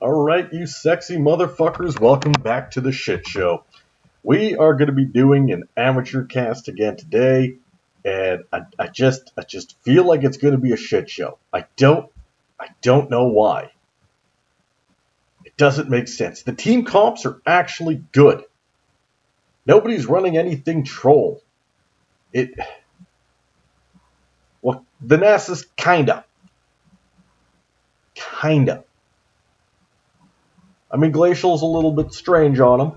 Alright, you sexy motherfuckers, welcome back to the shit show. We are going to be doing an amateur cast again today, and I just feel like it's going to be a shit show. I don't know why. It doesn't make sense. The team comps are actually good. Nobody's running anything troll. Well, the NASA's kinda. I mean, Glacial's a little bit strange on him.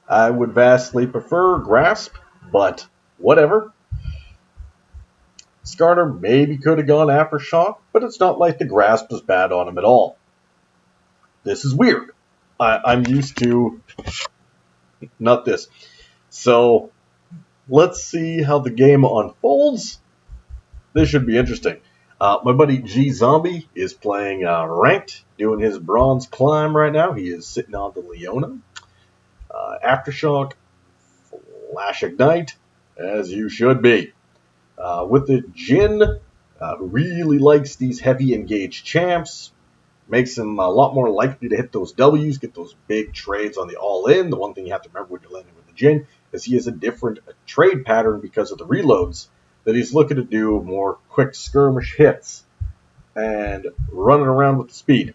I would vastly prefer Grasp, but whatever. Skarner maybe could have gone Aftershock, but it's not like the Grasp was bad on him at all. This is weird. I'm used to not this. So let's see how the game unfolds. This should be interesting. My buddy GZombie is playing Ranked, doing his bronze climb right now. He is sitting on the Leona. Aftershock, Flash Ignite, as you should be. With the Jin, who really likes these heavy engaged champs, makes him a lot more likely to hit those W's, get those big trades on the all-in. The one thing you have to remember when you're landing with the Jin is he has a different trade pattern because of the reloads, that he's looking to do more quick skirmish hits and running around with the speed.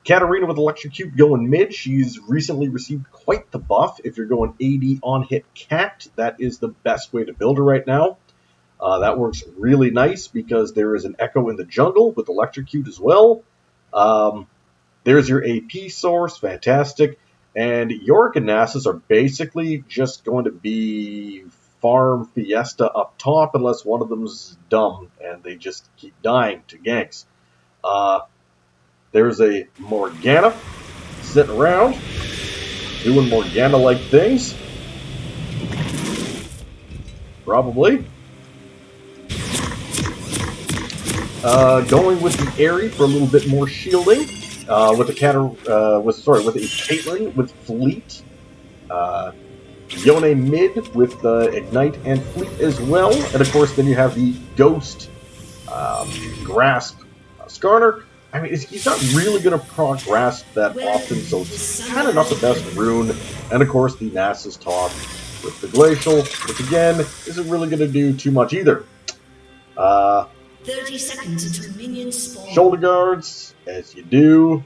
Katarina with Electrocute going mid. She's recently received quite the buff. If you're going 80 on hit Cat, that is the best way to build her right now. That works really nice because there is an Echo in the jungle with Electrocute as well. There's your AP source, fantastic. And Yorick and Nasus are basically just going to be farm Fiesta up top unless one of them's dumb and they just keep dying to ganks. There's a Morgana sitting around doing Morgana-like things. Probably. Going with the Aerie for a little bit more shielding. With a Caitlyn with Fleet. Yone mid with Ignite and Fleet as well. And of course, then you have the Ghost Grasp Skarner. I mean, he's not really going to proc Grasp that often, so it's kind of not the best rune. And of course, the Nasus top with the Glacial, which again, isn't really going to do too much either. 30 seconds until minions spawn. Shoulder guards, as you do,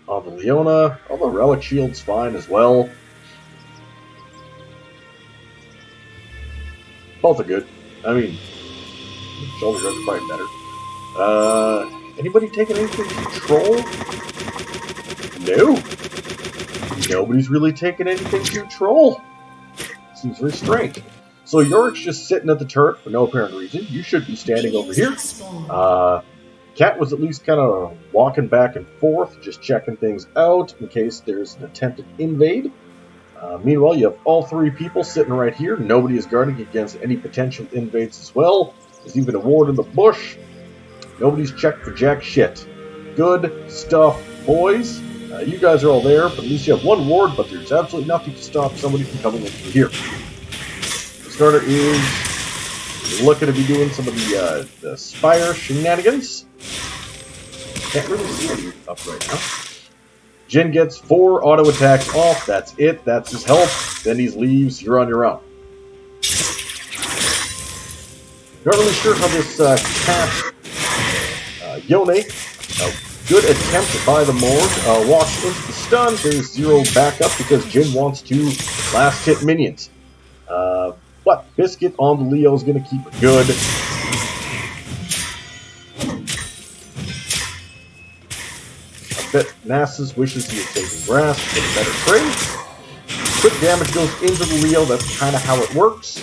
on the Leona. Although Relic Shield's fine as well. Both are good. I mean, shoulder guards are probably better. Anybody taking anything to Troll? No. Nobody's really taking anything to Troll. Seems very strange. So Yorick's just sitting at the turret for no apparent reason. You should be standing over here. Cat was at least kind of walking back and forth, just checking things out in case there's an attempted invade. Meanwhile, you have all three people sitting right here. Nobody is guarding against any potential invades as well. There's even a ward in the bush. Nobody's checked for jack shit. Good stuff, boys. You guys are all there, but at least you have one ward, but there's absolutely nothing to stop somebody from coming in through here. The starter is looking to be doing some of the Spire shenanigans. Can't really see you up right now. Jin gets 4 auto attacks off. That's it. That's his health. Then he leaves. You're on your own. Not really sure how this Cat Yone, a good attempt by the Morg, walks into the stun. There's 0 backup because Jin wants to last hit minions. But Biscuit on the Leo is going to keep it good. I bet Nasus wishes he had taken Grasp for a better trade. Quick damage goes into the Leo. That's kind of how it works.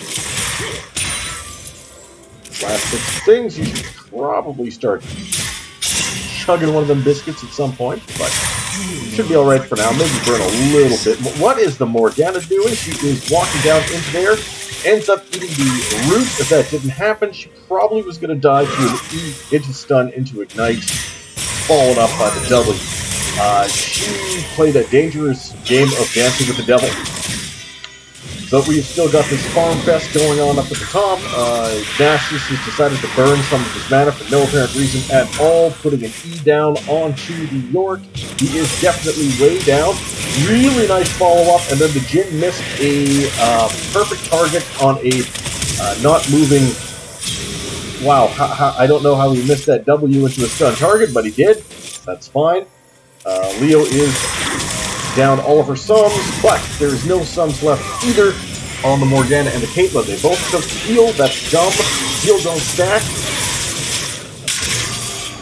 Last 6 things, you should probably start chugging one of them biscuits at some point, but should be alright for now. Maybe burn a little bit more. What is the Morgana doing? She is walking down into there, ends up eating the root. If that didn't happen, she probably was going to die to an E into stun, into Ignite, followed up by the W. She played a dangerous game of Dancing with the Devil. But we've still got this farm fest going on up at the top. Nasus has decided to burn some of his mana for no apparent reason at all, putting an E down onto the York. He is definitely way down. Really nice follow-up, and then the Jin missed a perfect target on a not moving... Wow, I don't know how he missed that W into a stun target, but he did. That's fine. Leo is down all of her sums, but there's no sums left either on the Morgana and the Caitlyn. They both took the heal. That's dumb. Heal don't stack.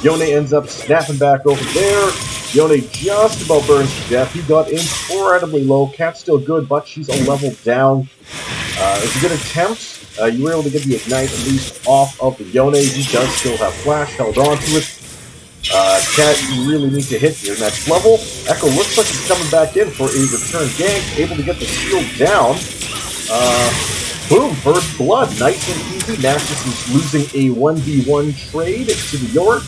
Yone ends up snapping back over there. Yone just about burns to death. He got incredibly low. Cat's still good, but she's a level down. It's a good attempt. You were able to get the Ignite at least off of the Yone. He does still have Flash held on to it. Cat, you really need to hit your next level. Echo looks like he's coming back in for a return gank, able to get the shield down. Boom, first blood, nice and easy. Nasus is losing a 1v1 trade to the York.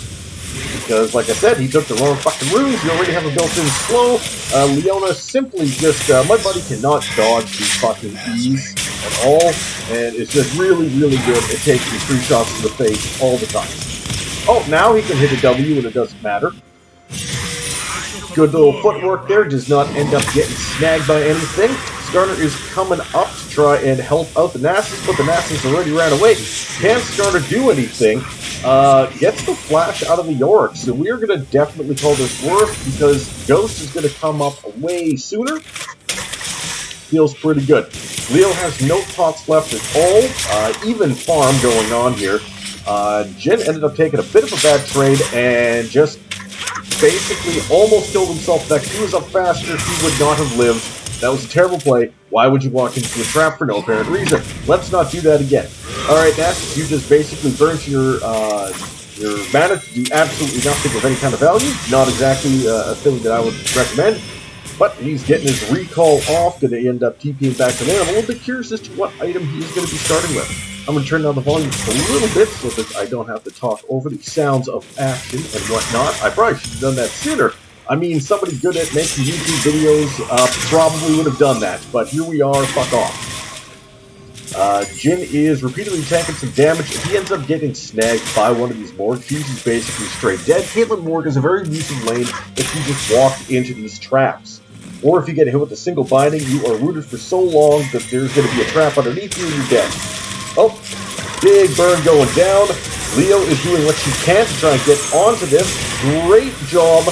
Because, like I said, he took the wrong fucking runes. You already have a built-in slow. Leona simply just, my buddy cannot dodge these fucking E's at all. And it's just really, really good at taking 3 shots to the face all the time. Oh, now he can hit a W and it doesn't matter. Good little footwork there. Does not end up getting snagged by anything. Skarner is coming up to try and help out the Nasus, but the Nasus already ran away. Can't Skarner do anything. Gets the flash out of the York. So we are going to definitely call this worth because Ghost is going to come up way sooner. Feels pretty good. Leo has no pots left at all. Even farm going on here. Jin ended up taking a bit of a bad trade and just basically almost killed himself. If he was up faster, he would not have lived. That was a terrible play. Why would you walk into a trap for no apparent reason? Let's not do that again. Alright, Nasus, you just basically burnt your mana to do absolutely nothing of any kind of value. Not exactly a thing that I would recommend. But he's getting his recall off, going to end up TPing back to there. I'm a little bit curious as to what item he's going to be starting with. I'm going to turn down the volume just a little bit so that I don't have to talk over the sounds of action and whatnot. I probably should have done that sooner. I mean, somebody good at making YouTube videos probably would have done that, but here we are, fuck off. Jin is repeatedly tanking some damage. If he ends up getting snagged by one of these Morg, he's basically straight dead. Caitlyn Morg is a very useful lane if you just walk into these traps. Or if you get hit with a single binding, you are rooted for so long that there's going to be a trap underneath you and you're dead. Oh, big burn going down. Leo is doing what she can to try and get onto this. Great job.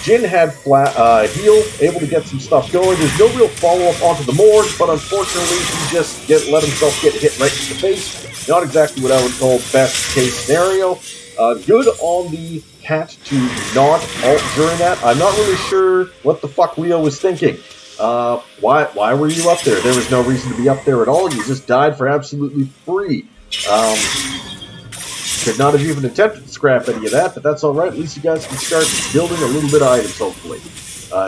Jin had flat heal, able to get some stuff going. There's no real follow-up onto the Morg, but unfortunately he just let himself get hit right in the face. Not exactly what I would call best case scenario. Good on the Cat to not ult during that. I'm not really sure what the fuck Leo was thinking. Why were you up there? There was no reason to be up there at all. You just died for absolutely free. Could not have even attempted to scrap any of that, but that's alright. At least you guys can start building a little bit of items, hopefully.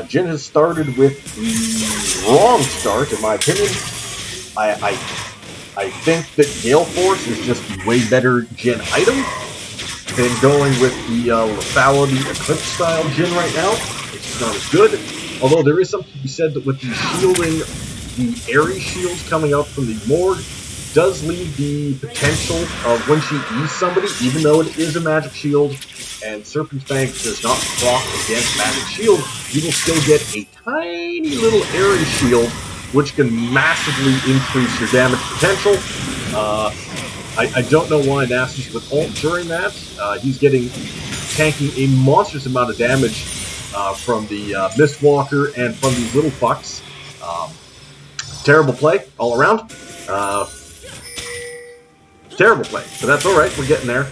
Jin has started with the wrong start, in my opinion. I think that Gale Force is just a way better Jin item than going with the lethality Eclipse style Jin right now. It's just not as good. Although there is something to be said that with the shielding, the airy shields coming out from the Morg does leave the potential of when she E's somebody, even though it is a magic shield, and Serpent's Fang does not proc against magic shield, you will still get a tiny little airy shield, which can massively increase your damage potential. I don't know why Nasus would ult during that. He's tanking a monstrous amount of damage from the Mistwalker and from these little fucks. Terrible play all around. Terrible play, but that's alright, we're getting there.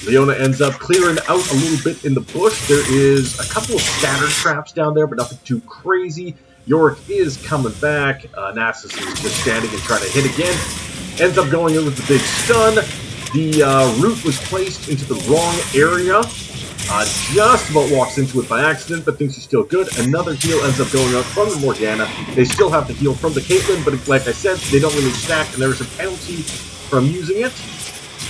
Leona ends up clearing out a little bit in the bush. There is a couple of scattered traps down there, but nothing too crazy. Yorick is coming back. Nasus is just standing and trying to hit again. Ends up going in with the big stun. The root was placed into the wrong area. Just about walks into it by accident, but thinks he's still good. Another heal ends up going out from the Morgana. They still have the heal from the Caitlyn, but like I said, they don't really stack, and there's a penalty from using it.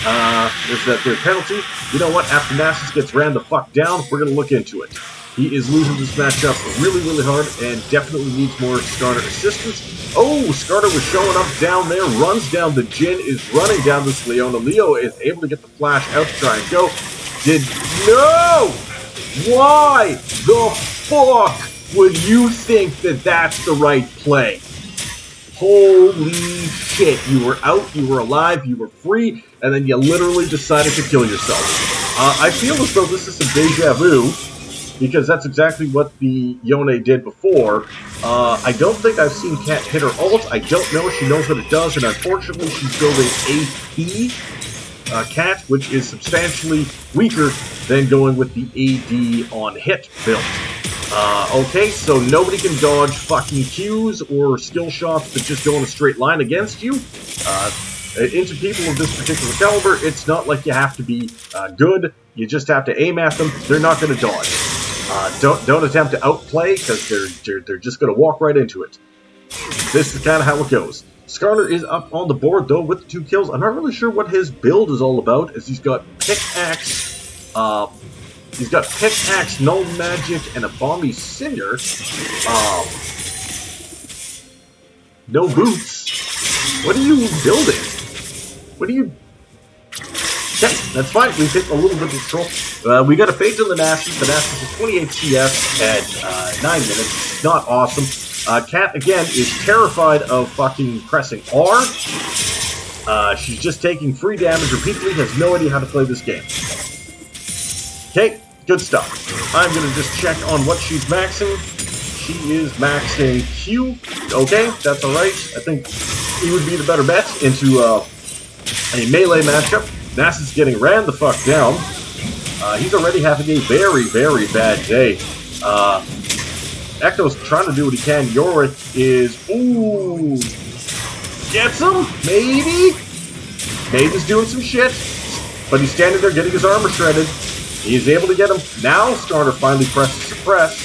There's that third penalty. You know what? After Nasus gets ran the fuck down, we're going to look into it. He is losing this matchup really, really hard and definitely needs more Skarner assistance. Oh, Skarner was showing up down there, runs down the Jhin, is running down this Leona. Leo is able to get the flash out to try and go. No! Why the fuck would you think that that's the right play? Holy shit, you were out, you were alive, you were free, and then you literally decided to kill yourself. I feel as though this is some deja vu, because that's exactly what the Yone did before. I don't think I've seen Cat hit her ult. I don't know if she knows what it does, and unfortunately she's building AP Cat, which is substantially weaker than going with the AD on hit build. Okay, so nobody can dodge fucking Qs or skill shots that just go in a straight line against you. Into people of this particular caliber, it's not like you have to be good. You just have to aim at them. They're not going to dodge. Don't attempt to outplay, because they're just going to walk right into it. This is kind of how it goes. Skarner is up on the board, though, with the 2 kills. I'm not really sure what his build is all about, as he's got Pickaxe, Null Magic, and a Bomby Cinder. No boots. What are you building? What are you... Okay, that's fine. We take a little bit of control. We got a Fate on the Nasus. The Nasus is 28 CS at 9 minutes. Not awesome. Cat, again, is terrified of fucking pressing R. She's just taking free damage repeatedly, has no idea how to play this game. Okay, good stuff. I'm going to just check on what she's maxing. She is maxing Q. Okay, that's alright. I think he would be the better bet into a melee matchup. Nasus getting ran the fuck down. He's already having a very, very bad day. Echo's trying to do what he can. Yorick is... Ooh! Gets him? Maybe? Maven's doing some shit. But he's standing there getting his armor shredded. He's able to get him. Now Starter finally presses suppress.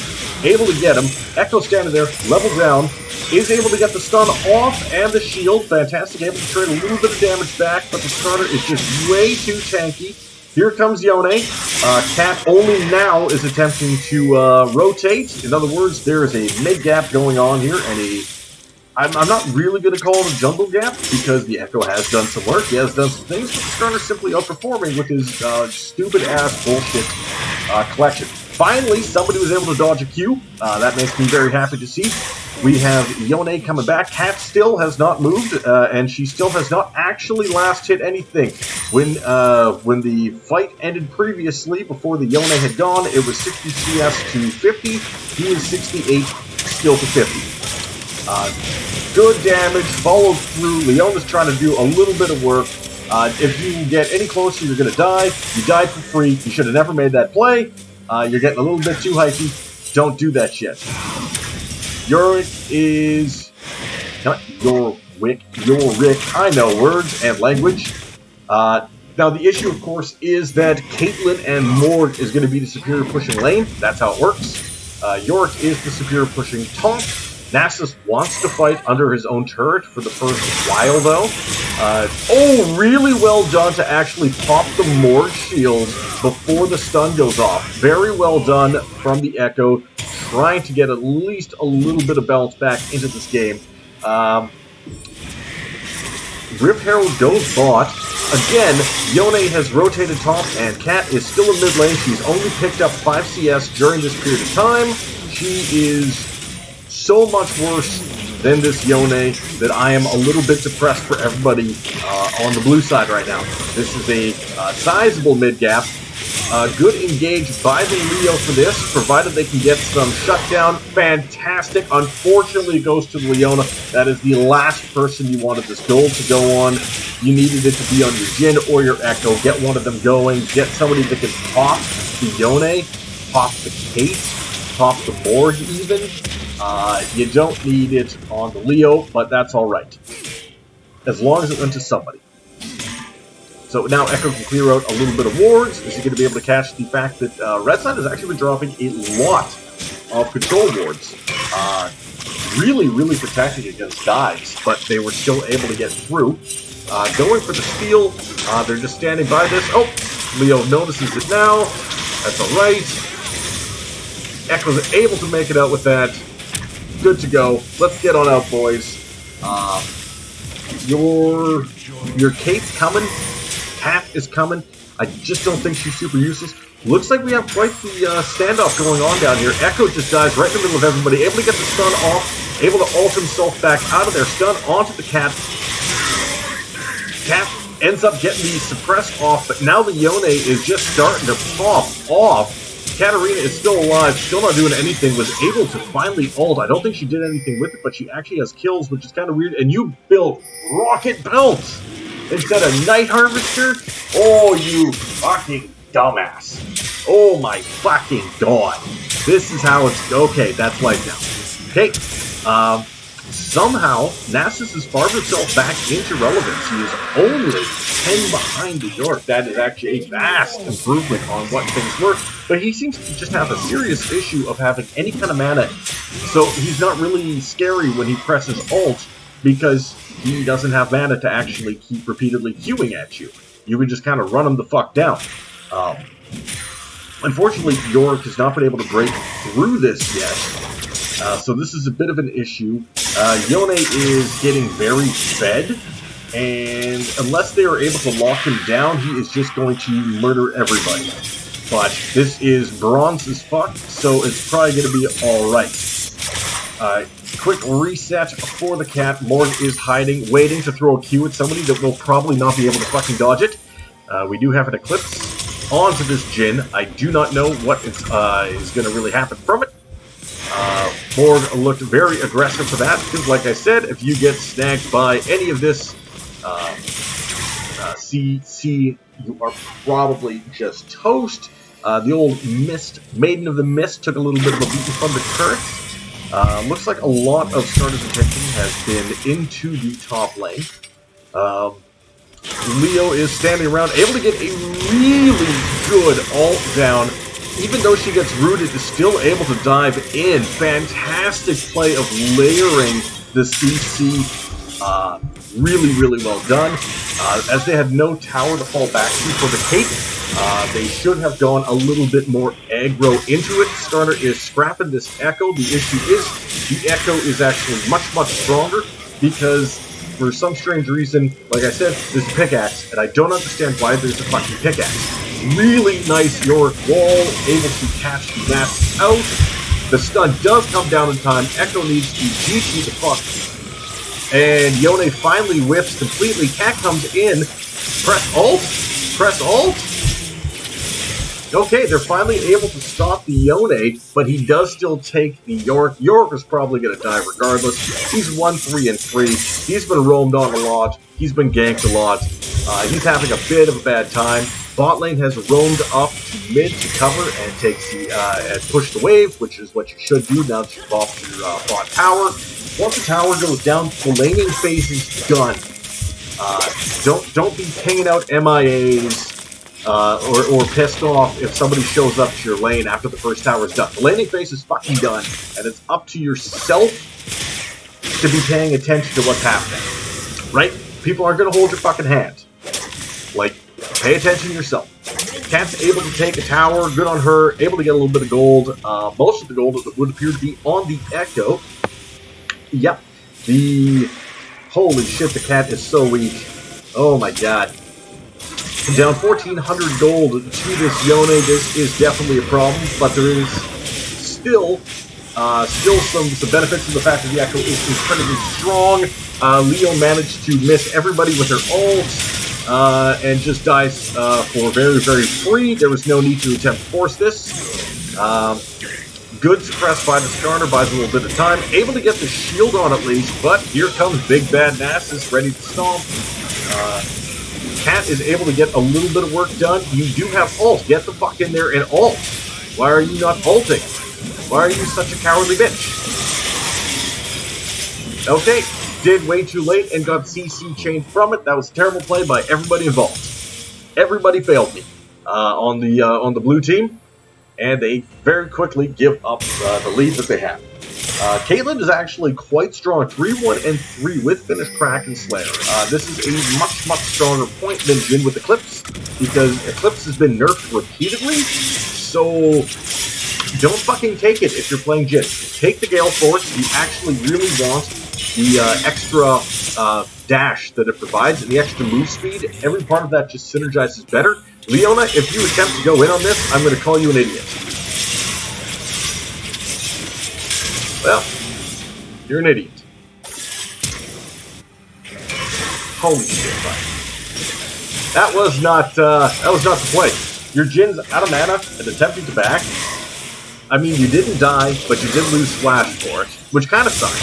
Able to get him. Echo standing there, level down. Is able to get the stun off and the shield. Fantastic. Able to trade a little bit of damage back, but the Starter is just way too tanky. Here comes Yone. Cat only now is attempting to rotate. In other words, there is a mid gap going on here, and I'm not really going to call it a jungle gap, because the Echo has done some work. He has done some things, but the Starter's simply outperforming with his stupid-ass bullshit collection. Finally, somebody was able to dodge a Q. That makes me very happy to see. We have Yone coming back. Cat still has not moved, and she still has not actually last hit anything. When the fight ended previously, before the Yone had gone, it was 60 CS to 50. He is 68, still to 50. Good damage, followed through. Leona's trying to do a little bit of work. If you get any closer, you're going to die. You died for free. You should have never made that play. You're getting a little bit too hypey. Don't do that shit. Yorick is... Not Yorick. I know words and language. Now, the issue, of course, is that Caitlyn and Morg is going to be the superior pushing lane. That's how it works. Yorick is the superior pushing taunt. Nasus wants to fight under his own turret for the first while, though. Oh, really well done to actually pop the Morg shield before the stun goes off. Very well done from the Echo, trying to get at least a little bit of balance back into this game. Rip Herald goes bot. Again, Yone has rotated top, and Cat is still in mid lane. She's only picked up 5 CS during this period of time. She is so much worse than this Yone that I am a little bit depressed for everybody on the blue side right now. This is a sizable mid gap. Good engage by the Leo for this, provided they can get some shutdown. Fantastic. Unfortunately, it goes to Leona. That is the last person you wanted this gold to go on. You needed it to be on your Jhin or your Echo. Get one of them going. Get somebody that can pop the Yone, pop the Kate, pop the Morg even. You don't need it on the Leo, but that's alright. As long as it went to somebody. So now Echo can clear out a little bit of wards. Is he going to be able to catch the fact that Red Side has actually been dropping a lot of control wards? Really, really protecting against dives, but they were still able to get through. Going for the steal. They're just standing by this. Oh, Leo notices it now. That's alright. Echo's able to make it out with that. Good to go. Let's get on out, boys. Your Kate's coming. Cat is coming. I just don't think she's super useless. Looks like we have quite the standoff going on down here. Echo just dies right in the middle of everybody. Able to get the stun off. Able to ult himself back out of there. Stun onto the cat. Cat ends up getting the suppress off, but now the Yone is just starting to pop off. Katarina is still alive, still not doing anything, was able to finally ult. I don't think she did anything with it, but she actually has kills, which is kind of weird. And you built rocket belts instead of Night Harvester? Oh, you fucking dumbass. Oh my fucking god. This is how it's... Okay, that's life now. Okay, somehow, Nasus has farmed herself back into relevance. He is only 10 behind the York. That is actually a vast improvement on what things were. But he seems to just have a serious issue of having any kind of mana. So he's not really scary when he presses ult, because he doesn't have mana to actually keep repeatedly queuing at you. You can just kind of run him the fuck down. Unfortunately, York has not been able to break through this yet. So this is a bit of an issue. Yone is getting very fed, and unless they are able to lock him down, he is just going to murder everybody. But this is bronze as fuck, so it's probably going to be alright. Quick reset for the cat. Morg is hiding, waiting to throw a Q at somebody that will probably not be able to fucking dodge it. We do have an Eclipse onto this Jhin. I do not know what is going to really happen from it. Morg looked very aggressive for that, because like I said, if you get snagged by any of this CC, you are probably just toast. The old Maiden of the Mist took a little bit of a beating from the current. Looks like a lot of starters' attention has been into the top lane. Leo is standing around, able to get a really good ult down. Even though she gets rooted, is still able to dive in. Fantastic play of layering the CC. Really, really well done. As they had no tower to fall back to for the Kate, they should have gone a little bit more aggro into it. Starter is scrapping this Echo. The issue is, the Echo is actually much, much stronger, because for some strange reason, like I said, there's a pickaxe, and I don't understand why there's a fucking pickaxe. Really nice York wall, able to catch that out. The stun does come down in time. Echo needs to GG the fuck. And Yone finally whiffs completely. Cat comes in. Press ult. Press ult. Okay, they're finally able to stop the Yone, but he does still take the York. York is probably going to die regardless. He's 1-3-3. He's been roamed on a lot. He's been ganked a lot. He's having a bit of a bad time. Bot lane has roamed up to mid to cover and takes the and push the wave, which is what you should do now that you've off your bot tower. Once the tower goes down, the laning phase is done. Don't be pinging out MIAs or pissed off if somebody shows up to your lane after the first tower is done. The laning phase is fucking done, and it's up to yourself to be paying attention to what's happening. Right? People aren't going to hold your fucking hand. Like, pay attention yourself. Cat's able to take a tower, good on her, able to get a little bit of gold. Most of the gold would appear to be on the Echo. Yep. Holy shit, the cat is so weak. Oh my god. Down 1,400 gold to this Yone. This is definitely a problem, but there is still some benefits to the fact that the Echo is incredibly strong. Leo managed to miss everybody with her ult. And just dies for very, very free. There was no need to attempt to force this. Good suppressed by the starter, buys a little bit of time. Able to get the shield on at least, but here comes Big Bad Nasus, ready to stomp. Cat is able to get a little bit of work done. You do have ult. Get the fuck in there and ult. Why are you not ulting? Why are you such a cowardly bitch? Okay. Did way too late and got CC chained from it. That was a terrible play by everybody involved. Everybody failed me on the blue team, and they very quickly give up the lead that they have. Caitlyn is actually quite strong, 3-1-3 with Finish, Crack, and Slayer. This is a much, much stronger point than Jhin with Eclipse, because Eclipse has been nerfed repeatedly, so don't fucking take it if you're playing Jin. Take the Gale Force. You actually really want the extra dash that it provides and the extra move speed. Every part of that just synergizes better. Leona, if you attempt to go in on this, I'm going to call you an idiot. Well, you're an idiot. Holy shit, buddy. That was not the play. Your Jin's out of mana and attempting to back. I mean, you didn't die, but you did lose Flash for it, which kind of sucks.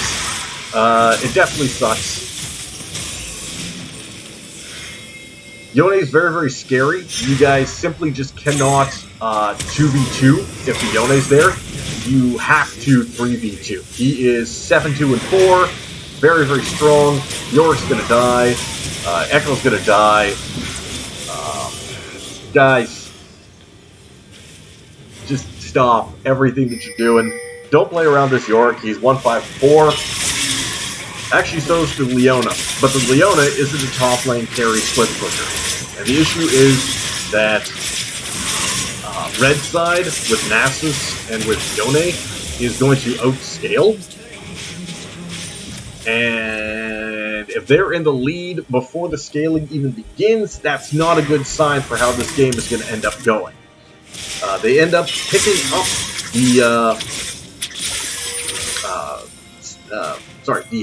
It definitely sucks. Yone's very, very scary. You guys simply just cannot 2v2 if the Yone's there. You have to 3v2. He is 7-2 and 4. Very, very strong. Yorick's gonna die. Echo's gonna die. Guys, just stop everything that you're doing. Don't play around this Yorick. He's 1-5-4. Actually, so is the Leona. But the Leona isn't a top lane carry split pusher. And the issue is that red side with Nasus and with Yone is going to outscale. And if they're in the lead before the scaling even begins, that's not a good sign for how this game is going to end up going. They end up picking up the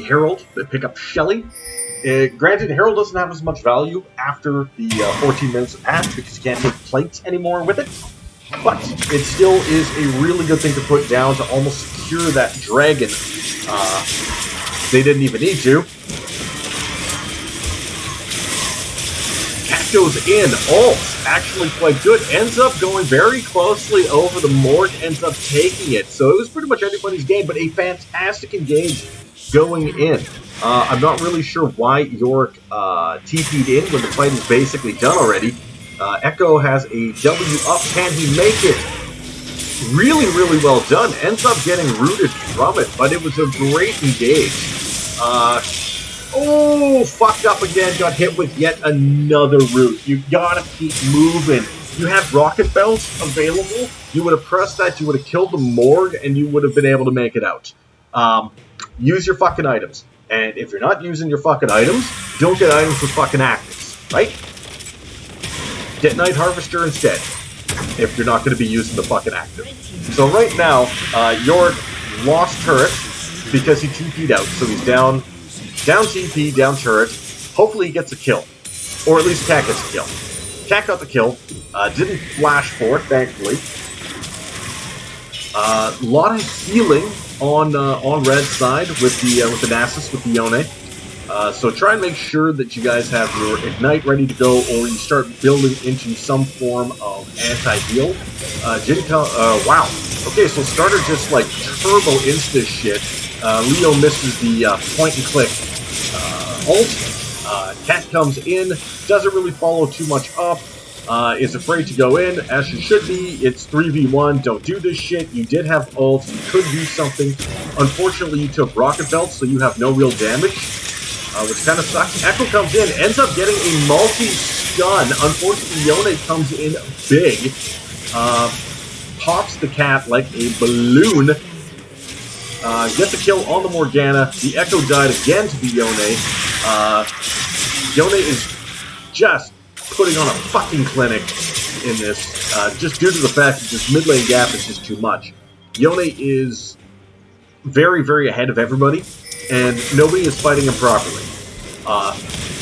Herald. They pick up Shelly. Granted, Herald doesn't have as much value after the 14 minutes have passed because you can't take plates anymore with it. But it still is a really good thing to put down to almost secure that dragon. They didn't even need to. Cat goes in. Ult actually quite good. Ends up going very closely over the Morg. Ends up taking it. So it was pretty much anybody's game, but a fantastic engage going in. I'm not really sure why Yorick TP'd in when the fight is basically done already. Echo has a W up. Can he make it? Really, really well done. Ends up getting rooted from it, but it was a great engage. Oh, fucked up again. Got hit with yet another root. You gotta keep moving. You have rocket belts available. You would have pressed that. You would have killed the Morg, and you would have been able to make it out. Use your fucking items. And if you're not using your fucking items, don't get items with fucking actives, right? Get Night Harvester instead, if you're not going to be using the fucking active. So right now, Yorick lost turret because he TP'd out, so he's down TP, down turret. Hopefully he gets a kill, or at least Cat gets a kill. Cat got the kill, didn't flash for it, thankfully. A lot of healing on red side with the Nasus, with the Yone. So try and make sure that you guys have your Ignite ready to go, or you start building into some form of anti-heal. Wow. Okay, so starter just like turbo insta this shit. Leo misses the point and click ult. Cat comes in, doesn't really follow too much up. Is afraid to go in, as she should be. It's 3v1. Don't do this shit. You did have ult. You could do something. Unfortunately, you took rocket belt, so you have no real damage, which kind of sucks. Echo comes in, ends up getting a multi-stun. Unfortunately, Yone comes in big. Pops the Cat like a balloon. Gets a kill on the Morgana. The Echo died again to the Yone. Yone is just putting on a fucking clinic in this, just due to the fact that this mid lane gap is just too much. Yone is very, very ahead of everybody, and nobody is fighting him properly.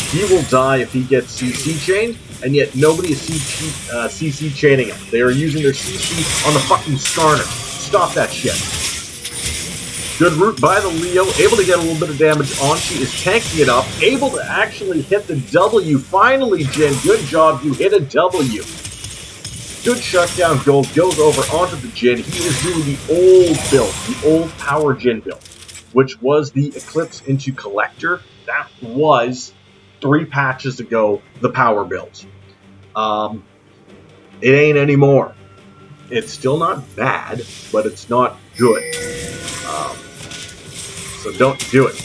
He will die if he gets CC chained, and yet nobody is CC chaining him. They are using their CC on the fucking Skarner. Stop that shit. Good root by the Leo, able to get a little bit of damage on. She is tanking it up, able to actually hit the W. Finally, Jin, good job, you hit a W. Good shutdown gold, goes over onto the Jin. He is doing the old build, the old power Jin build, which was the Eclipse into Collector. That was 3 patches ago, the power build. It ain't anymore. It's still not bad, but it's not good. So don't do it.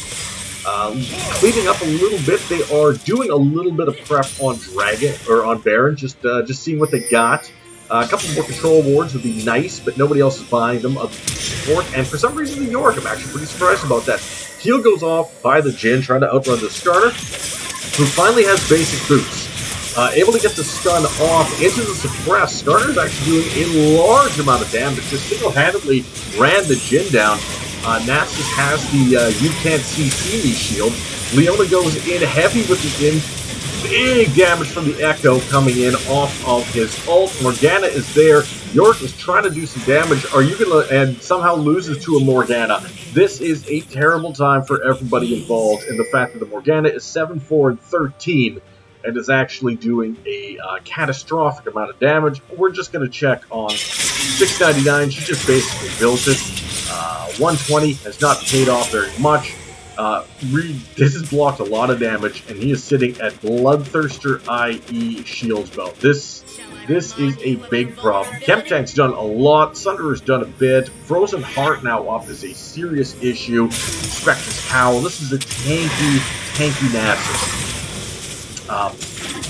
Cleaning up a little bit. They are doing a little bit of prep on Dragon, or on Baron, just seeing what they got. A couple more control awards would be nice, but nobody else is buying them. And for some reason, the Yorick, I'm actually pretty surprised about that. Heal goes off by the Jin, trying to outrun the Starter, who finally has basic boots. Able to get the stun off into the suppress. Starter's actually doing a large amount of damage. Just single-handedly ran the Jin down. Nasus has the you can't CC me shield. Leona goes in heavy with the Jin. Big damage from the Echo coming in off of his ult. Morgana is there. Yorick is trying to do some damage. Are you gonna and somehow loses to a Morgana? This is a terrible time for everybody involved. And the fact that the Morgana is 7-4 and 13 and is actually doing a catastrophic amount of damage. We're just gonna check on 699. She just basically built it. 120 has not paid off very much. This has blocked a lot of damage, and he is sitting at Bloodthirster, i.e. Shield's Bow. This is a big problem. Chemtank's done a lot. Sunderer's done a bit. Frozen Heart now up is a serious issue. Spectre's Howl. This is a tanky Nasus.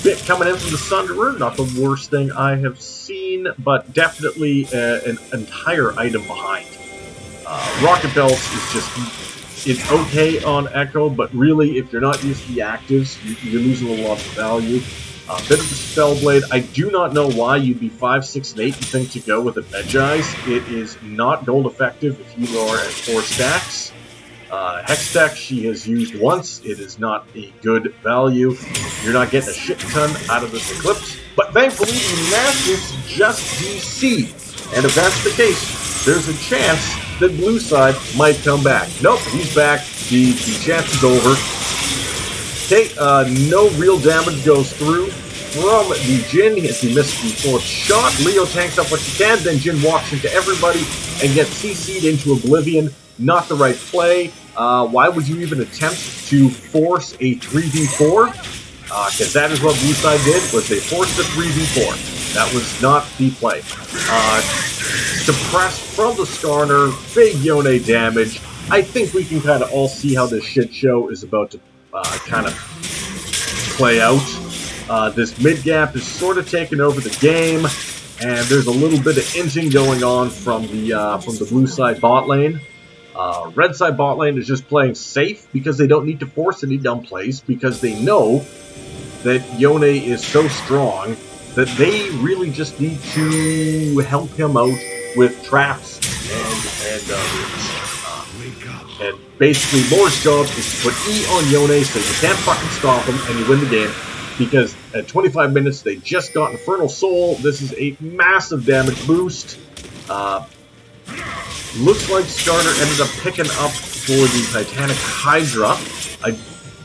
Bit coming in from the Sunderer. Not the worst thing I have seen, but definitely an entire item behind. Rocket Belts is just... It's okay on Echo, but really, if you're not used to the actives, you're losing a lot of value. Bit of the Spellblade. I do not know why you'd be 5, 6, and 8 and think to go with a Medjai's. It is not gold effective if you are at 4 stacks. Hextech she has used once. It is not a good value. You're not getting a shit ton out of this Eclipse. But thankfully, Nasus just DC. And if that's the case, there's a chance that blue side might come back. Nope, he's back. The chance is over. Okay, no real damage goes through from the Jin as he missed the 4th shot. Leo tanks up what she can, then Jin walks into everybody and gets CC'd into oblivion. Not the right play. Why would you even attempt to force a 3v4? Because that is what blue side did, was they forced a 3v4. That was not the play. Suppressed from the Skarner, big Yone damage. I think we can kind of all see how this shit show is about to kind of play out. This mid gap is sort of taking over the game, and there's a little bit of inting going on from the blue side bot lane. Red side bot lane is just playing safe because they don't need to force any dumb plays because they know that Yone is so strong that they really just need to help him out with traps and basically Lord's job is to put E on Yone so you can't fucking stop him and you win the game, because at 25 minutes they just got Infernal Soul. This is a massive damage boost. Looks like Starter ended up picking up for the Titanic Hydra. I'm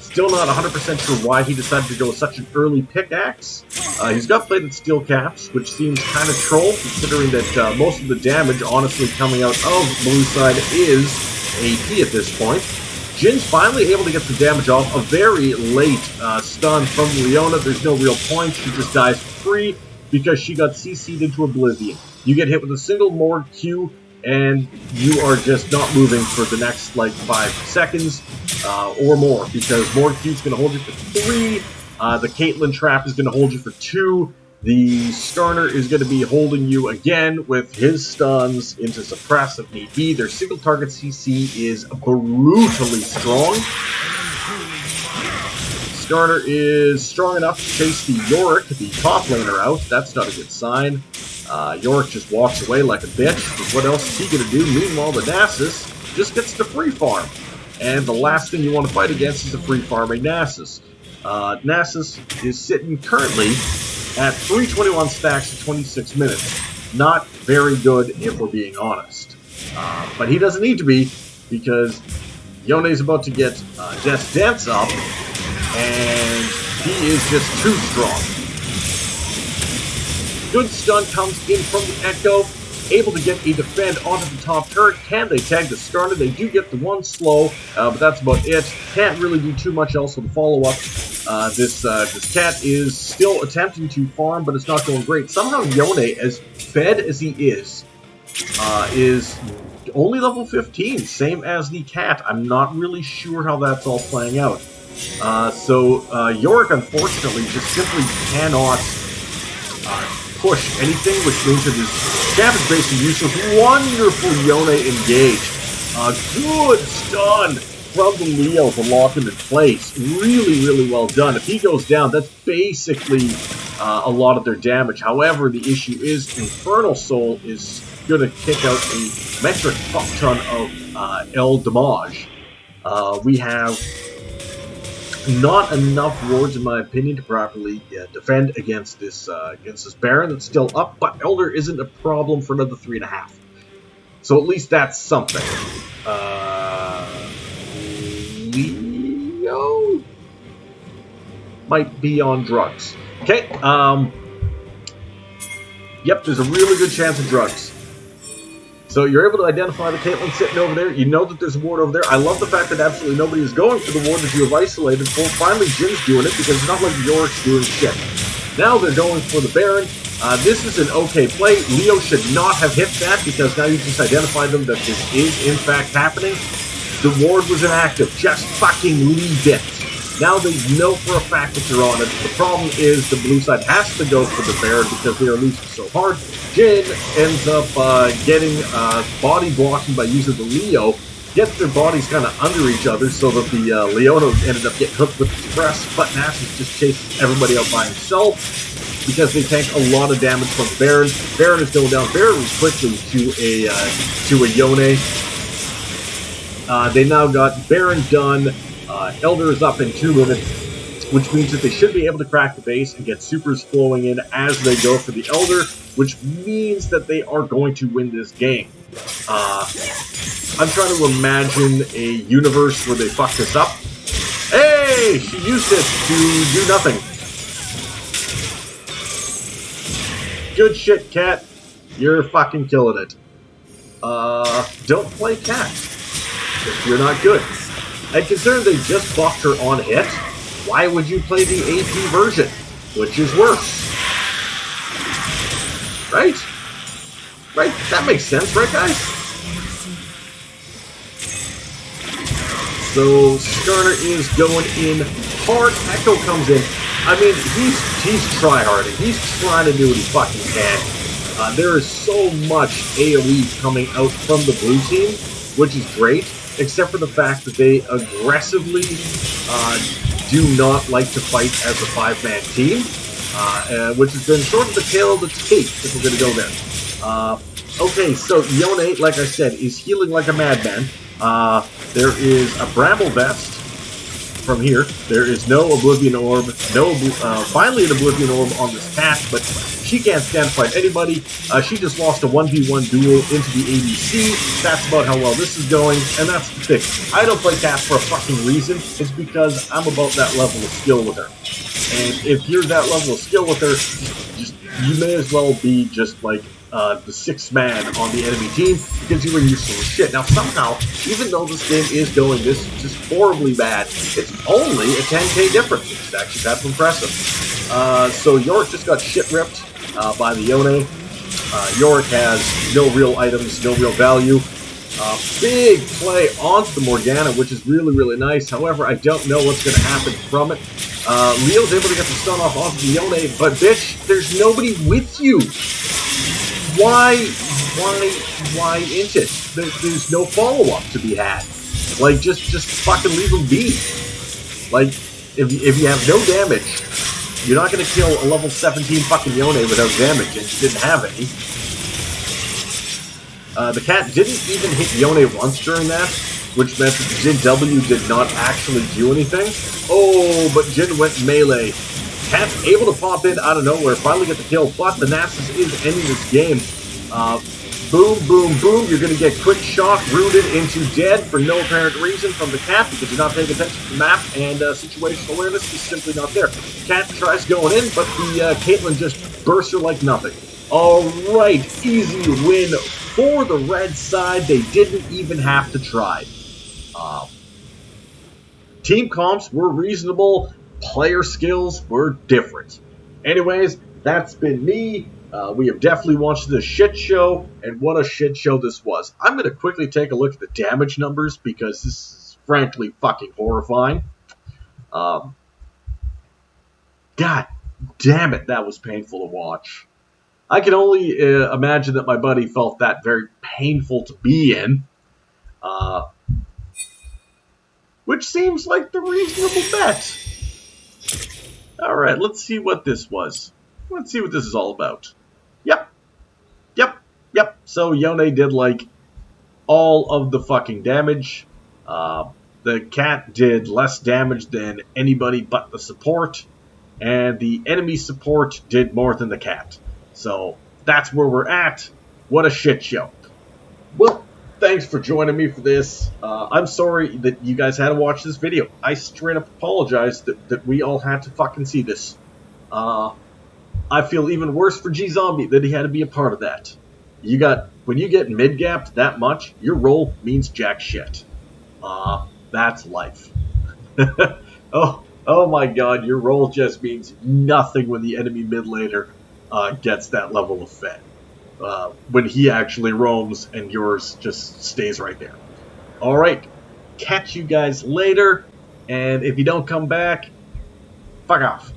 still not 100% sure why he decided to go with such an early pickaxe. He's got plated steel caps, which seems kind of troll, considering that most of the damage, honestly, coming out of blue side is AP at this point. Jin's finally able to get some damage off. A very late stun from Leona. There's no real point. She just dies for free because she got CC'd into oblivion. You get hit with a single Morg Q, and you are just not moving for the next, like, 5 seconds or more, because Morg Q is going to hold you for 3, the Caitlyn Trap is going to hold you for 2, the Skarner is going to be holding you again with his stuns into suppress if need be. Their single target CC is brutally strong. Skarner is strong enough to chase the Yorick, the top laner, out. That's not a good sign. Yorick just walks away like a bitch, but what else is he going to do? Meanwhile, the Nasus just gets to free farm. And the last thing you want to fight against is a free farming Nasus. Nasus is sitting currently at 321 stacks in 26 minutes. Not very good, if we're being honest. But he doesn't need to be, because Yone's about to get Death's Dance up, and he is just too strong. Good stun comes in from the Echo, able to get a defend onto the top turret. Can they tag the Skarner? They do get the one slow, but that's about it. Can't really do too much else with the follow-up. This cat is still attempting to farm, but it's not going great. Somehow Yone, as fed as he is only level 15, same as the cat. I'm not really sure how that's all playing out. So Yorick, unfortunately, just simply cannot push anything, which means that his camp is basically useless. Wonderful Yone engaged. Good stun from the Leo to lock him in place. Really, really well done. If he goes down, that's basically a lot of their damage. However, the issue is Infernal Soul is going to kick out a metric fuck ton of El damage. We have not enough wards, in my opinion, to properly defend against this Baron that's still up, but Elder isn't a problem for another 3.5. So at least that's something. Leo might be on drugs. Okay, yep, there's a really good chance of drugs. So you're able to identify the Caitlyn sitting over there. You know that there's a ward over there. I love the fact that absolutely nobody is going for the ward that you have isolated for. Finally, Jin's doing it because it's not like Yorick's doing shit. Now they're going for the Baron. This is an okay play. Leo should not have hit that because now you just identified them that this is in fact happening. The ward was inactive. Just fucking leave it. Now they know for a fact that you're on it. The problem is the blue side has to go for the Baron because they are losing so hard. Jin ends up getting body blocking by using the Leo. Gets their bodies kind of under each other so that the Leona ended up getting hooked with the suppress. But Nasus just chases everybody out by himself because they tank a lot of damage from the Baron. Baron is going down very quickly to a Yone. They now got Baron done. Elder is up in 2 minutes, which means that they should be able to crack the base and get supers flowing in as they go for the Elder, which means that they are going to win this game. I'm trying to imagine a universe where they fuck this up. Hey! She used it to do nothing. Good shit, Cat. You're fucking killing it. Don't play Cat if you're not good. And considering they just buffed her on hit, why would you play the AP version, which is worse? Right? Right? That makes sense, right, guys? So Skarner is going in hard. Echo comes in. I mean, he's tryharding. He's trying to do what he fucking can. There is so much AoE coming out from the blue team, which is great. Except for the fact that they aggressively do not like to fight as a 5-man team, which has been sort of the tail of the tape, if we're going to go there. Okay, so Yone, like I said, is healing like a madman. There is a Bramble Vest from here. There is no Oblivion Orb, finally an Oblivion Orb on this cat, but she can't stand to fight anybody. She just lost a 1v1 duel into the ADC. That's about how well this is going, and that's the thing. I don't play Cat for a fucking reason. It's because I'm about that level of skill with her. And if you're that level of skill with her, you may as well be just like the 6th man on the enemy team because you were useful as shit. Now somehow, even though this game is going this just horribly bad, it's only a 10k difference, which is actually kind of impressive. So Yorick just got shit ripped by the Yone. Yorick has no real items, no real value. Big play onto the Morgana, which is really, really nice. However, I don't know what's going to happen from it. Leo's able to get the stun off onto the Yone, but bitch, there's nobody with you. Why ain't it? There's no follow-up to be had. Like, just fucking leave them be. Like, if you have no damage, you're not going to kill a level 17 fucking Yone without damage, and you didn't have any. The cat didn't even hit Yone once during that, which meant that Jin W did not actually do anything. Oh, but Jin went melee. Cat's able to pop in out of nowhere, finally get the kill, but the Nasus is ending this game. Boom, boom, boom. You're going to get quick shock rooted into dead for no apparent reason from the cat because you're not paying attention to the map, and situational awareness is simply not there. Cat tries going in, but the Caitlyn just bursts her like nothing. Alright, easy win for the red side. They didn't even have to try. Team comps were reasonable. Player skills were different. Anyways, that's been me. We have definitely watched this shit show, and what a shit show this was. I'm going to quickly take a look at the damage numbers because this is frankly fucking horrifying. God damn it, that was painful to watch. I can only imagine that my buddy felt that very painful to be in, uh, which seems like the reasonable bet. All right, let's see what this was. Let's see what this is all about. Yep, yep, yep. So Yone did like all of the fucking damage. The cat did less damage than anybody but the support, and the enemy support did more than the cat. So that's where we're at. What a shit show. Well, thanks for joining me for this. I'm sorry that you guys had to watch this video. I straight up apologize that we all had to fucking see this. I feel even worse for GZombie that he had to be a part of that. When you get mid-gapped that much, your roll means jack shit. That's life. Oh my god, your roll just means nothing when the enemy mid laner gets that level of fed. When he actually roams and yours just stays right there. Alright, catch you guys later, and if you don't come back, fuck off.